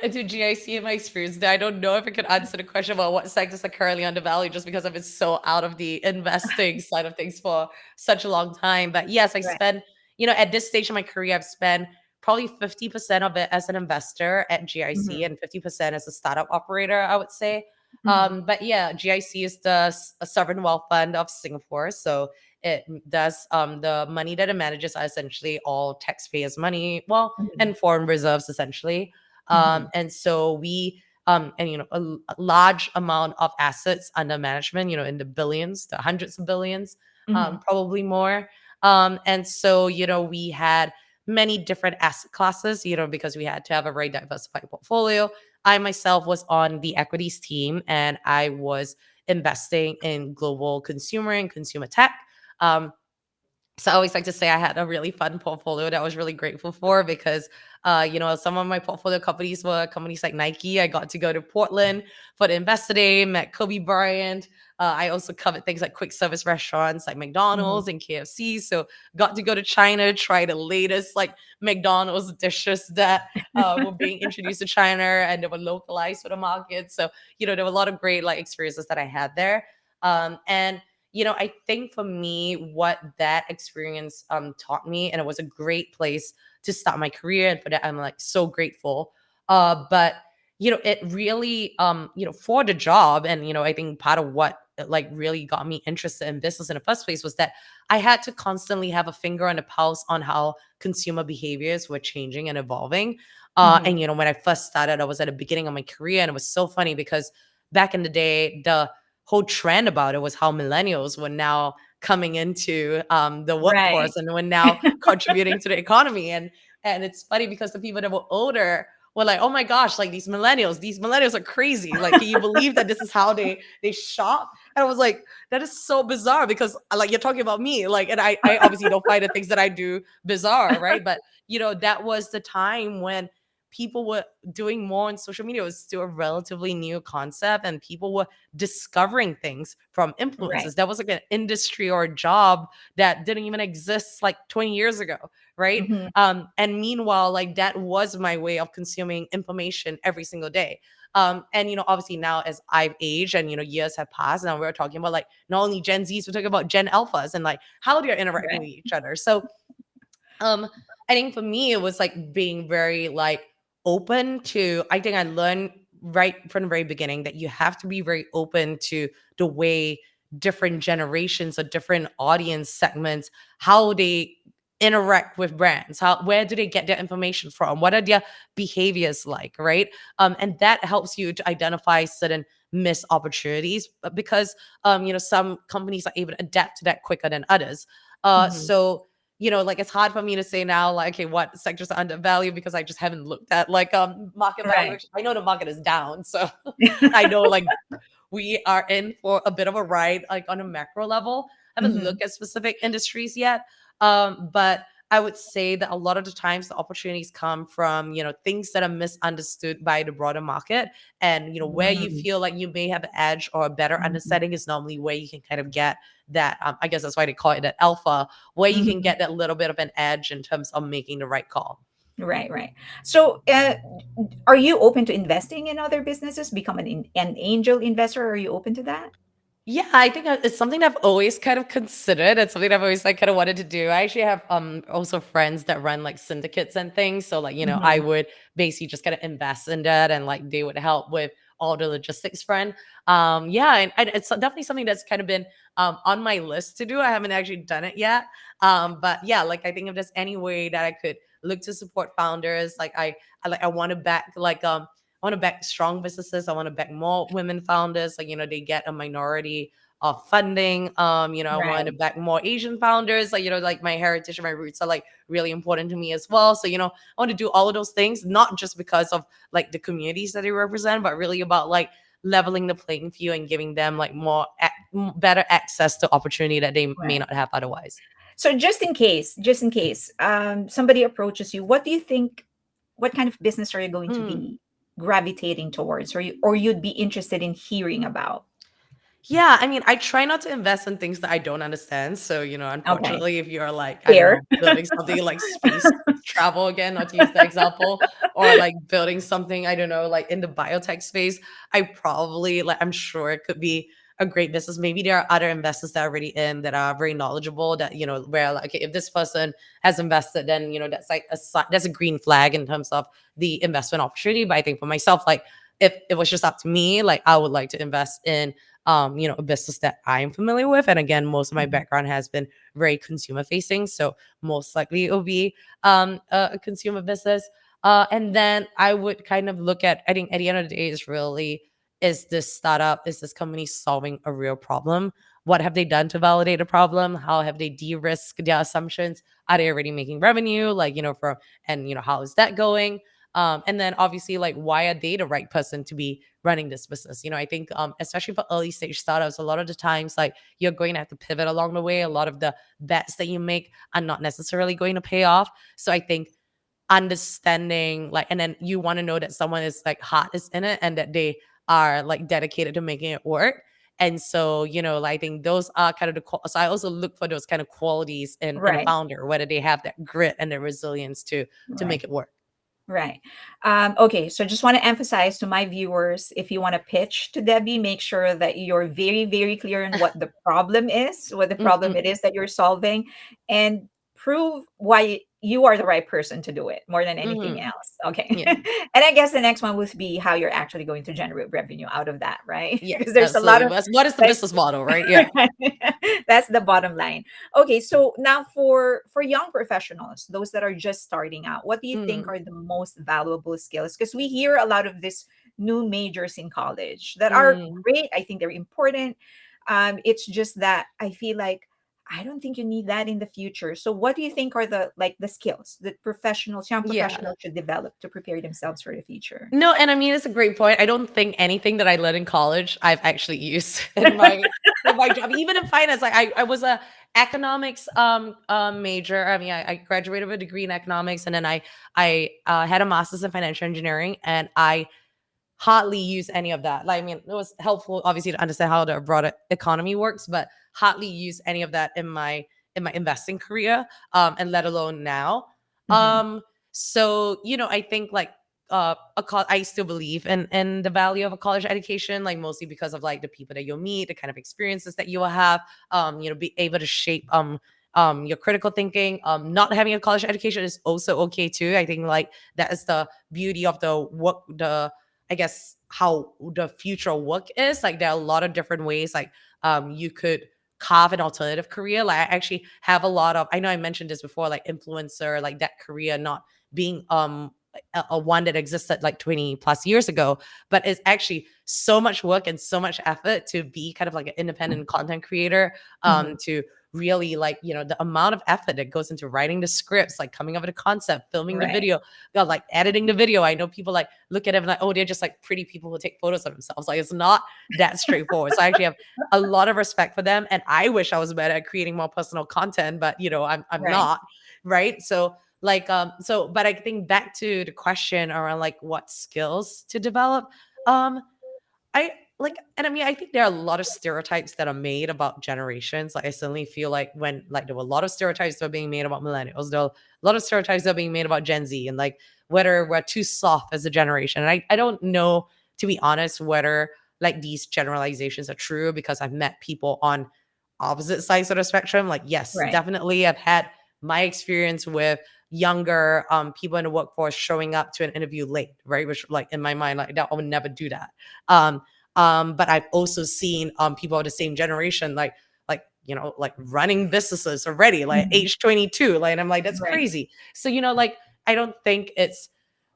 into GIC in my experience. I don't know if I could answer the question about what sectors are currently undervalued, just because I've been so out of the investing side of things for such a long time. But yes, I Right. spend, at this stage of my career, I've spent probably 50% of it as an investor at GIC Hmm. and 50% as a startup operator, I would say. Hmm. But yeah, GIC is a sovereign wealth fund of Singapore. So it does the money that it manages are essentially all taxpayers' money. Well, Hmm. and foreign reserves essentially. Hmm. And so we and a large amount of assets under management, in the billions, the hundreds of billions, Hmm. probably more. And so we had many different asset classes, because we had to have a very diversified portfolio. I myself was on the equities team and I was investing in global consumer and consumer tech. Um, so I always like to say I had a really fun portfolio that I was really grateful for because, some of my portfolio companies were companies like Nike. I got to go to Portland for the Investor Day, met Kobe Bryant. I also covered things like quick service restaurants like Mhm. McDonald's and KFC. So got to go to China, try the latest like McDonald's dishes that were being introduced to China and they were localized for the market. So, there were a lot of great like experiences that I had there. And I think for me, what that experience taught me, and it was a great place to start my career, and for that, I'm like so grateful. But it really, for the job, and I think part of what like really got me interested in business in the first place was that I had to constantly have a finger on the pulse on how consumer behaviors were changing and evolving. And Mhm. when I first started, I was at the beginning of my career, and it was so funny because back in the day, the whole trend about it was how millennials were now coming into the Right. workforce and were now contributing to the economy. And it's funny because the people that were older were like, "Oh my gosh, like these millennials are crazy. Like, can you believe that this is how they shop?" And I was like, "That is so bizarre because like you're talking about me, like, and I obviously don't find the things that I do bizarre, right? But that was the time when people were doing more on social media. It was still a relatively new concept, and people were discovering things from Right. influences. That was like an industry or a job that didn't even exist like 20 years ago, right? Mhm. And meanwhile, like that was my way of consuming information every single day. And obviously now as I've aged and years have passed, and we're talking about like not only Gen Zs, we're talking about Gen Alphas and like how they're interacting Right. with each other. So um, I think for me, it was like being very like open to, I think I learned right from the very beginning that you have to be very open to the way different generations or different audience segments, how they interact with brands, where do they get their information from, what are their behaviors like, right? And that helps you to identify certain missed opportunities because some companies are able to adapt to that quicker than others. Mhm. So like it's hard for me to say now, like, okay, what sectors are undervalued because I just haven't looked at like market Right. valuation. I know the market is down, so I know like we are in for a bit of a ride, like on a macro level. I haven't Mhm. looked at specific industries yet, but I would say that a lot of the times the opportunities come from things that are misunderstood by the broader market, and where you Mm. feel like you may have an edge or a better Mhm. understanding is normally where you can kind of get that. I guess that's why they call it that alpha, where you can Mhm. get that little bit of an edge in terms of making the right call. Right, right. So, are you open to investing in other businesses, become an angel investor? Are you open to that? Yeah, I think it's something that I've always kind of considered. It's something that I've always like kind of wanted to do. I actually have also friends that run like syndicates and things. So like, I Mhm. would basically just kind of invest in that and like they would help with all the logistics front. Yeah, and it's definitely something that's kind of been on my list to do. I haven't actually done it yet. But yeah, like I think if there's any way that I could look to support founders, like I want to back like I want to back strong businesses. I want to back more women founders. Like, they get a minority of funding. I want to Right. back more Asian founders. Like, like my heritage and my roots are like really important to me as well. So, I want to do all of those things, not just because of like the communities that they represent, but really about like leveling the playing field and giving them like better access to opportunity that they may Right. not have otherwise. So, just in case, somebody approaches you, what do you think? What kind of business are you going to Mm. be gravitating towards, or you'd be interested in hearing about? Yeah, I mean, I try not to invest in things that I don't understand. So, Okay. unfortunately, if you're like, I don't Fair. know, building something like space travel again, not to use the example, or like building something, I don't know, like in the biotech space, I probably like I'm sure it could be a great business. Maybe there are other investors that are already in that are very knowledgeable that, where like okay, if this person has invested, then that's like that's a green flag in terms of the investment opportunity. But I think for myself, like if it was just up to me, like I would like to invest in a business that I'm familiar with. And again, most of my Mhm. background has been very consumer facing. So most likely it will be a consumer business. And then I would kind of look at, I think at the end of the day, is really, is this startup, is this company solving a real problem? What have they done to validate a problem? How have they de-risked their assumptions? Are they already making revenue? Like, from, and, how is that going? And then obviously, like, why are they the right person to be running this business? I think, especially for early stage startups, a lot of the times, like, you're going to have to pivot along the way. A lot of the bets that you make are not necessarily going to pay off. So I think understanding, like, and then you want to know that someone is like heart is in it and that they are like dedicated to making it work. And so, like, I think those are kind of so I also look for those kind of qualities in a Right. founder, whether they have that grit and the resilience to Right. make it work. Right. Okay, so just want to emphasize to my viewers, if you want to pitch to Debbie, make sure that you're very, very clear on what the problem is, what the problem Mm-mm. it is that you're solving, and prove why you are the right person to do it more than anything Mhm. else. Okay. Yeah. And I guess the next one would be how you're actually going to generate revenue out of that, right? Because Yes, there's a lot absolutely. of What is the like business model, right? Yeah. that's the bottom line. Okay, so now for young professionals, those that are just starting out, what do you think Mm. are the most valuable skills? Because we hear a lot of this new majors in college that are Mm. great. I think they're important. It's just that I feel like I don't think you need that in the future. So what do you think are the like the skills that professionals, young Yeah. professionals should develop to prepare themselves for the future? No, and I mean, it's a great point. I don't think anything that I learned in college I've actually used in my job, even in finance. Like, I was a economics major. I mean, I graduated with a degree in economics, and then I had a master's in financial engineering, and I hardly use any of that. Like, I mean, it was helpful obviously to understand how the broader economy works, but hardly use any of that in my investing career, and let alone now. Mhm. Um, so, I think, like, I still believe in the value of a college education, like, mostly because of, like, the people that you'll meet, the kind of experiences that you will have, be able to shape your critical thinking. Not having a college education is also okay too. I think, like, that is the beauty of the I guess how the future work is. Like, there are a lot of different ways, like, you could carve an alternative career. Like, I actually have a lot of, I know I mentioned this before, like influencer, like that career not being a one that existed like 20 plus years ago, but it's actually so much work and so much effort to be kind of like an independent content creator, Mhm. to really, like, the amount of effort that goes into writing the scripts, like coming up with a concept, filming the Right. video, like editing the video. I know people like look at it and like, oh, they're just like pretty people who take photos of themselves. Like, it's not that straightforward. So I actually have a lot of respect for them. And I wish I was better at creating more personal content, but I'm Right. not. Right. So, like, but I think back to the question around like what skills to develop. Um, I like, and I mean, I think there are a lot of stereotypes that are made about generations. Like, I suddenly feel like when, like, there were a lot of stereotypes that are being made about millennials, there are a lot of stereotypes that are being made about Gen Z, and like whether we're too soft as a generation. And I don't know, to be honest, whether like these generalizations are true, because I've met people on opposite sides of the spectrum. Like, yes, Right. definitely, I've had my experience with younger people in the workforce showing up to an interview late, right? Which, like, in my mind, like, that I would never do that. Um, but I've also seen people of the same generation, like, like running businesses already, like Mhm. age 22. Like, and I'm like, that's Right. crazy. So, like, I don't think it's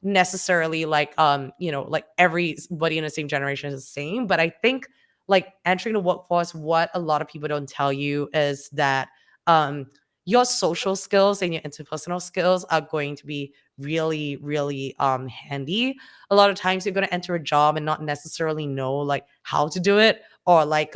necessarily like, like everybody in the same generation is the same. But I think, like, entering the workforce, what a lot of people don't tell you is that um your social skills and your interpersonal skills are going to be really, really handy. A lot of times you're going to enter a job and not necessarily know like how to do it, or like,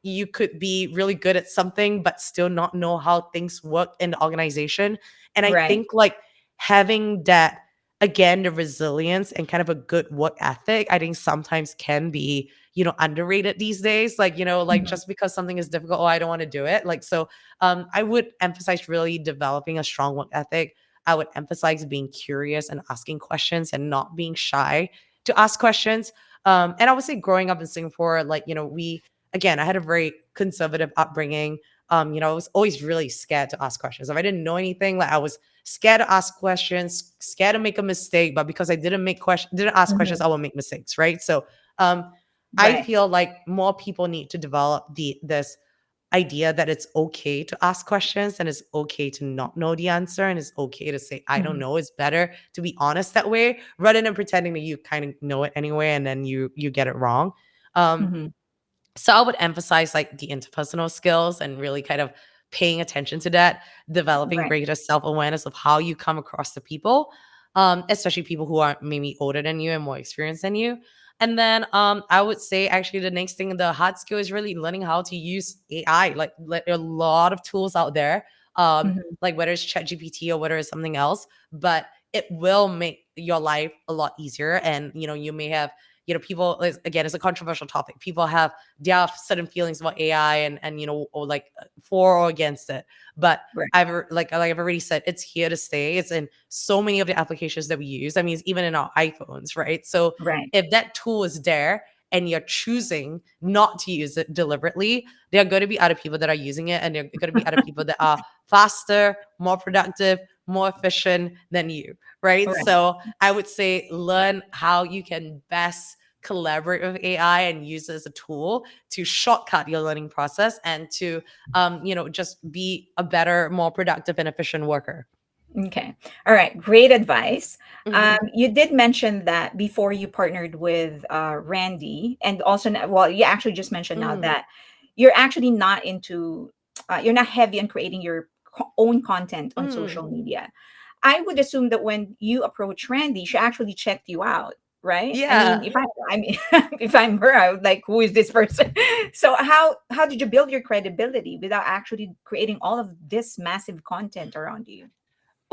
you could be really good at something but still not know how things work in the organization. And I Right. think, like, having that, again, the resilience and kind of a good work ethic, I think sometimes can be, underrated these days. Like, like, Mhm. just because something is difficult, oh, I don't want to do it. Like, so I would emphasize really developing a strong work ethic. I would emphasize being curious and asking questions and not being shy to ask questions. And I would say, growing up in Singapore, like, again, I had a very conservative upbringing. I was always really scared to ask questions. If I didn't know anything, like, I was scared to ask questions, scared to make a mistake. But because I didn't ask questions, Mhm. I will make mistakes, right? So, um, I Right. feel like more people need to develop this idea that it's okay to ask questions, and it's okay to not know the answer, and it's okay to say I don't Mhm. know. It's better to be honest that way, rather than pretending that you kind of know it anyway and then you get it wrong. um Mhm. so I would emphasize like the interpersonal skills and really kind of paying attention to that, developing Right. greater self-awareness of how you come across to people. especially people who are maybe older than you and more experienced than you. And then I would say actually the next thing, the hard skill is really learning how to use AI. Like there are a lot of tools out there, Mhm. like whether it's ChatGPT or whether it's something else, but it will make your life a lot easier. And you may have, people, again, it's a controversial topic. People have their certain feelings about AI, and or like for or against it. But Right. I've already said, it's here to stay. It's in so many of the applications that we use. I mean, it's even in our iPhones, right? So Right. if that tool is there and you're choosing not to use it deliberately, there are going to be other people that are using it, and there are going to be other people that are faster, more productive, more efficient than you, right? Right. So I would say learn how you can best collaborate with AI and use it as a tool to shortcut your learning process and to just be a better, more productive and efficient worker. Okay. All right. Great advice. Mhm. You did mention that before you partnered with Randy, and also, well, you actually just mentioned now Mhm. that you're actually not into, you're not heavy on creating your own content on Mhm. social media. I would assume that when you approach Randy, she actually checked you out, right? I mean, Yeah. I mean, if I'm her, I would like, who is this person? So how did you build your credibility without actually creating all of this massive content around you?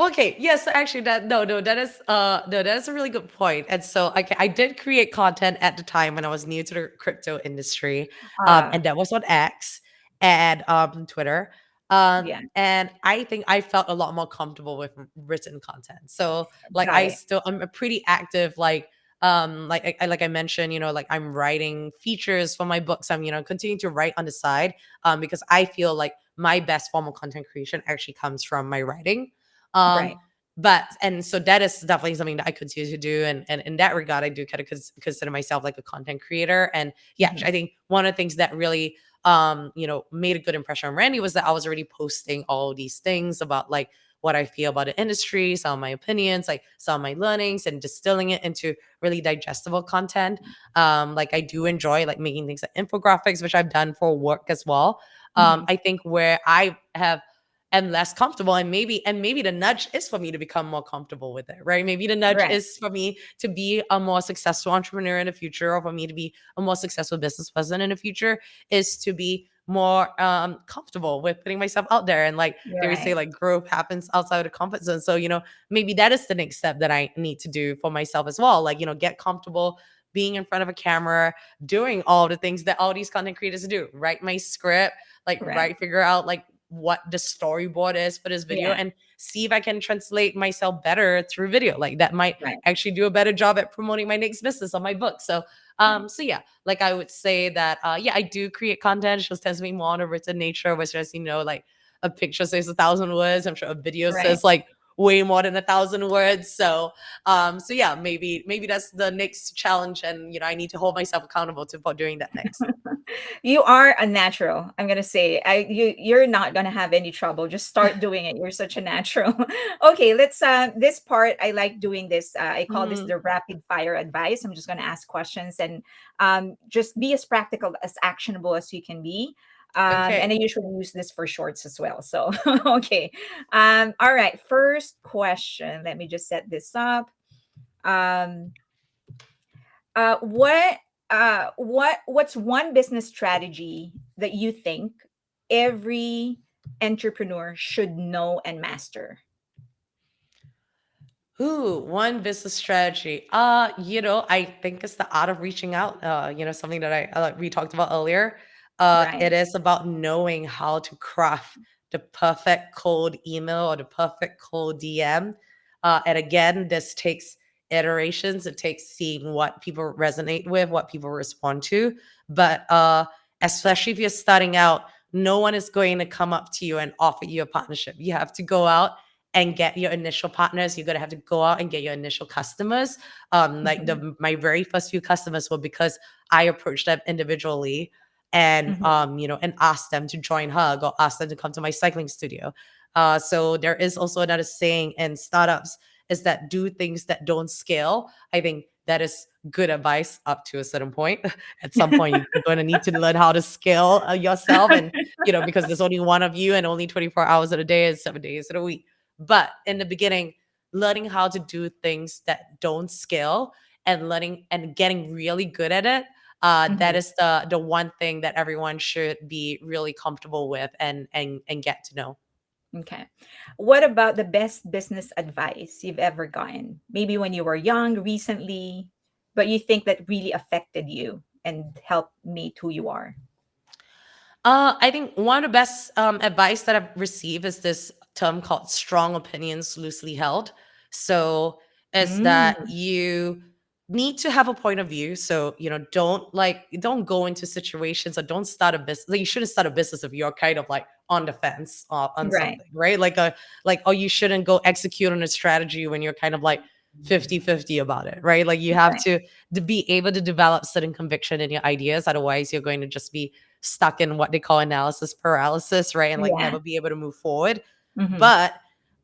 Okay, yes, actually that no, that is no, that is a really good point. And so I did create content at the time when I was new to the crypto industry. Uh, And that was on X and Twitter. yeah, And I think I felt a lot more comfortable with written content. So like got it. I'm a pretty active, like I mentioned, like I'm writing features for my books. I'm continuing to write on the side, because I feel like my best form of content creation actually comes from my writing. um Right. but and so that is definitely something that I continue to do, and in that regard I do kind of consider myself like a content creator. And yeah, Mhm. I think one of the things that really made a good impression on Randy was that I was already posting all these things about like what I feel about the industry, some of my opinions, like some of my learnings, and distilling it into really digestible content. Like I do enjoy like making things like infographics, which I've done for work as well. Mhm. I think where I have am less comfortable, and maybe the nudge is for me to become more comfortable with it, right? Maybe the nudge Right. is for me to be a more successful entrepreneur in the future, or for me to be a more successful business person in the future, is to be more comfortable with putting myself out there. And like they would say, Right. like growth happens outside of the comfort zone. So maybe that is the next step that I need to do for myself as well, like get comfortable being in front of a camera, doing all the things that all these content creators do, write my script, like Right. figure out like what the storyboard is for this video, Yeah. and see if I can translate myself better through video. Like that might Right. actually do a better job at promoting my next business on my book. So Right. so yeah, like I would say that yeah, I do create content. It just tends to be more on a written nature, which is like a picture says 1,000 words. I'm sure a video Right. says like way more than 1,000 words. So yeah, maybe that's the next challenge, and I need to hold myself accountable to for doing that next. You are a natural. I'm gonna say, you're not gonna have any trouble. Just start doing it. You're such a natural. Okay, let's. This part I like doing this. I call this Mhm. the rapid fire advice. I'm just gonna ask questions and just be as practical as actionable as you can be. And Okay. I usually use this for shorts as well. So okay. All right. First question. Let me just set this up. Um, what's one business strategy that you think every entrepreneur should know and master? Ooh, one business strategy. I think it's the art of reaching out. Something that we talked about earlier. It Right. is about knowing how to craft the perfect cold email or the perfect cold DM. And again, this takes iterations. It takes seeing what people resonate with, what people respond to. But especially if you're starting out, no one is going to come up to you and offer you a partnership. You have to go out and get your initial partners. You're gonna have to go out and get your initial customers. Like Mhm. my very first few customers were because I approached them individually and Mhm. and asked them to join Hug or asked them to come to my cycling studio. So there is also another saying in startups is that do things that don't scale. I think that is good advice up to a certain point. At some point, you're going to need to learn how to scale yourself, and because there's only one of you and only 24 hours in a day and 7 days in a week. But in the beginning, learning how to do things that don't scale and learning and getting really good at it. That Mhm. is the one thing that everyone should be really comfortable with and get to know. Okay. What about the best business advice you've ever gotten? Maybe when you were young, recently, but you think that really affected you and helped make who you are. I think one of the best advice that I've received is this term called strong opinions loosely held. So is that Mm, you need to have a point of view. So, don't go into situations or don't start a business. Like, you shouldn't start a business if you're kind of like on the fence on right. something, right? Or you shouldn't go execute on a strategy when you're kind of like 50-50 about it, right? Like, you have Right. to be able to develop certain conviction in your ideas. Otherwise, you're going to just be stuck in what they call analysis paralysis, right? And like Yeah. never be able to move forward. Hmm. But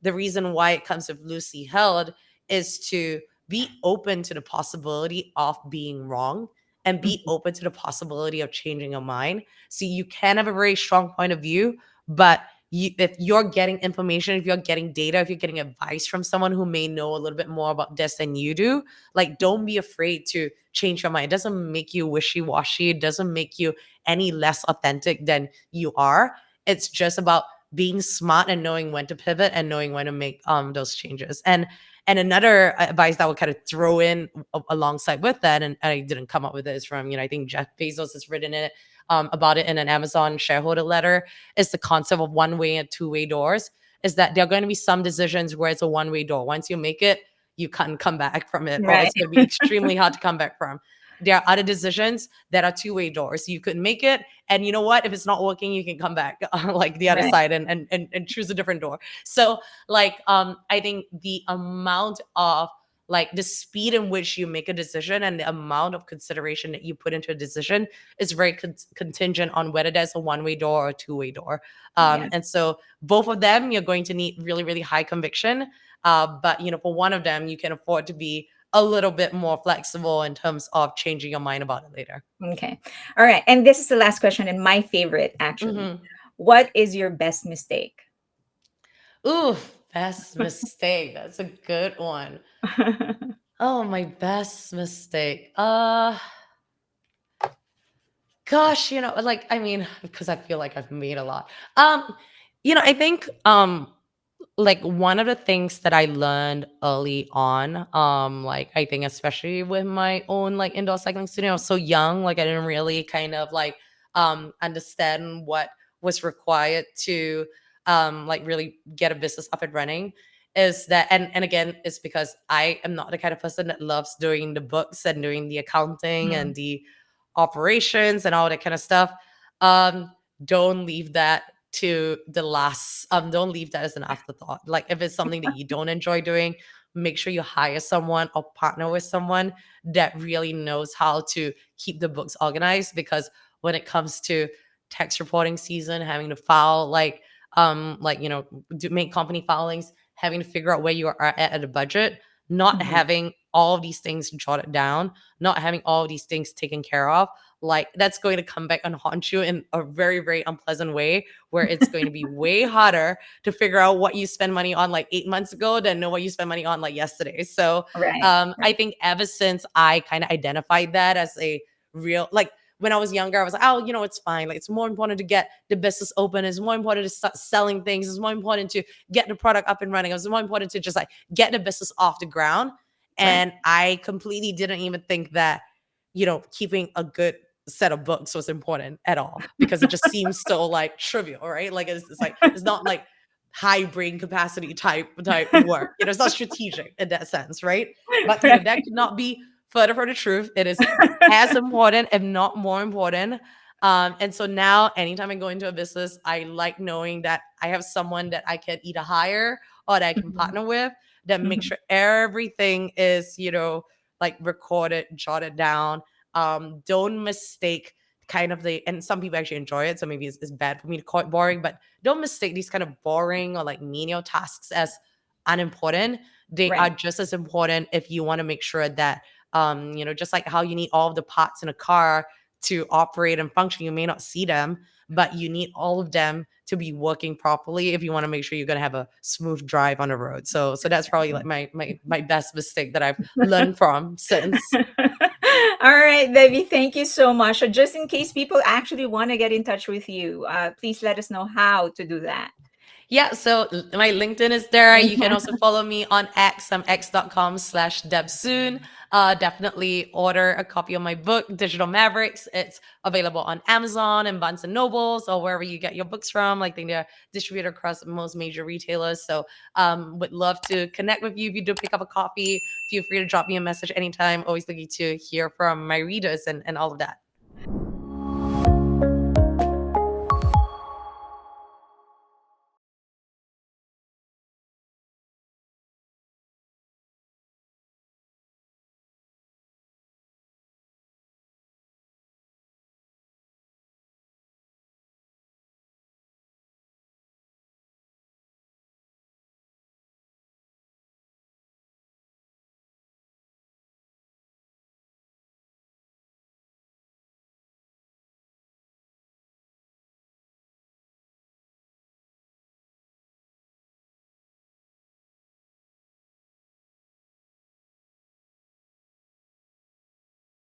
the reason why it comes with loosely held is to be open to the possibility of being wrong and be Hmm. open to the possibility of changing your mind. So you can have a very strong point of view, but if you're getting information, if you're getting data, if you're getting advice from someone who may know a little bit more about this than you do, like, don't be afraid to change your mind. It doesn't make you wishy-washy. It doesn't make you any less authentic than you are. It's just about being smart and knowing when to pivot and knowing when to make those changes. And another advice that I would kind of throw in alongside with that, and I didn't come up with it, is from, I think Jeff Bezos has written it about it in an Amazon shareholder letter, is the concept of one-way and two-way doors. Is that there are going to be some decisions where it's a one-way door. Once you make it, you can't come back from it, or Right. it's going to be extremely hard to come back from. There are other decisions that are two-way doors. You could make it, and you know what? If it's not working, you can come back like the other Right. side and choose a different door. So, like, I think the amount of, like, the speed in which you make a decision and the amount of consideration that you put into a decision is very contingent on whether there's a one-way door or a two-way door. Yes. And so both of them, you're going to need really, really high conviction. But for one of them, you can afford to be a little bit more flexible in terms of changing your mind about it later. Okay. All right. And this is the last question and my favorite, actually. Hmm. What is your best mistake? Ooh, best mistake. That's a good one. Oh, my best mistake. Gosh, like, I mean, because I feel like I've made a lot. I think like, one of the things that I learned early on, like, I think especially with my own like indoor cycling studio, I was so young, like, I didn't really kind of like understand what was required to like really get a business up and running. Is that, and again, it's because I am not the kind of person that loves doing the books and doing the accounting and Mhm. the operations and all that kind of stuff. Um, don't leave that to the last. Don't leave that as an afterthought. Like, if it's something that you don't enjoy doing, make sure you hire someone or partner with someone that really knows how to keep the books organized. Because when it comes to tax reporting season, having to file do make company filings, having to figure out where you are at a budget, not Mhm. having all of these things jotted down, not having all of these things taken care of, like, that's going to come back and haunt you in a very, very unpleasant way, where it's going to be way harder to figure out what you spend money on like 8 months ago than know what you spend money on like yesterday. So Right. I Right. think ever since I kind of identified that as a real, like, when I was younger, I was like, oh, it's fine. Like, it's more important to get the business open. It's more important to start selling things. It's more important to get the product up and running. It's more important to just like get the business off the ground. Right. And I completely didn't even think that, keeping a good set of books was important at all, because it just seems so like trivial, right? Like, it's like, it's not like high brain capacity type work. It's not strategic in that sense, right? But that Right. could not be further from the truth. It is as important, if not more important. And so now, anytime I go into a business, I like knowing that I have someone that I can either hire or that I can Mhm. partner with, that make Mhm. sure everything is, like, recorded, jotted down. Don't mistake kind of and some people actually enjoy it. So maybe it's bad for me to call it boring, but don't mistake these kind of boring or like menial tasks as unimportant. They are Right. just as important if you want to make sure that, just like how you need all of the parts in a car to operate and function, you may not see them, but you need all of them to be working properly if you want to make sure you're going to have a smooth drive on the road. So that's probably like my best mistake that I've learned from since. All right, baby. Thank you so much. So just in case people actually want to get in touch with you, please let us know how to do that. Yeah, so my LinkedIn is there. You can also follow me on X. I'm x.com/debsoon. Definitely order a copy of my book, Digital Mavericks. It's available on Amazon and Barnes and Nobles or wherever you get your books from. Like, I think they're distributed across most major retailers. So would love to connect with you. If you do pick up a copy, feel free to drop me a message anytime. Always looking to hear from my readers and all of that.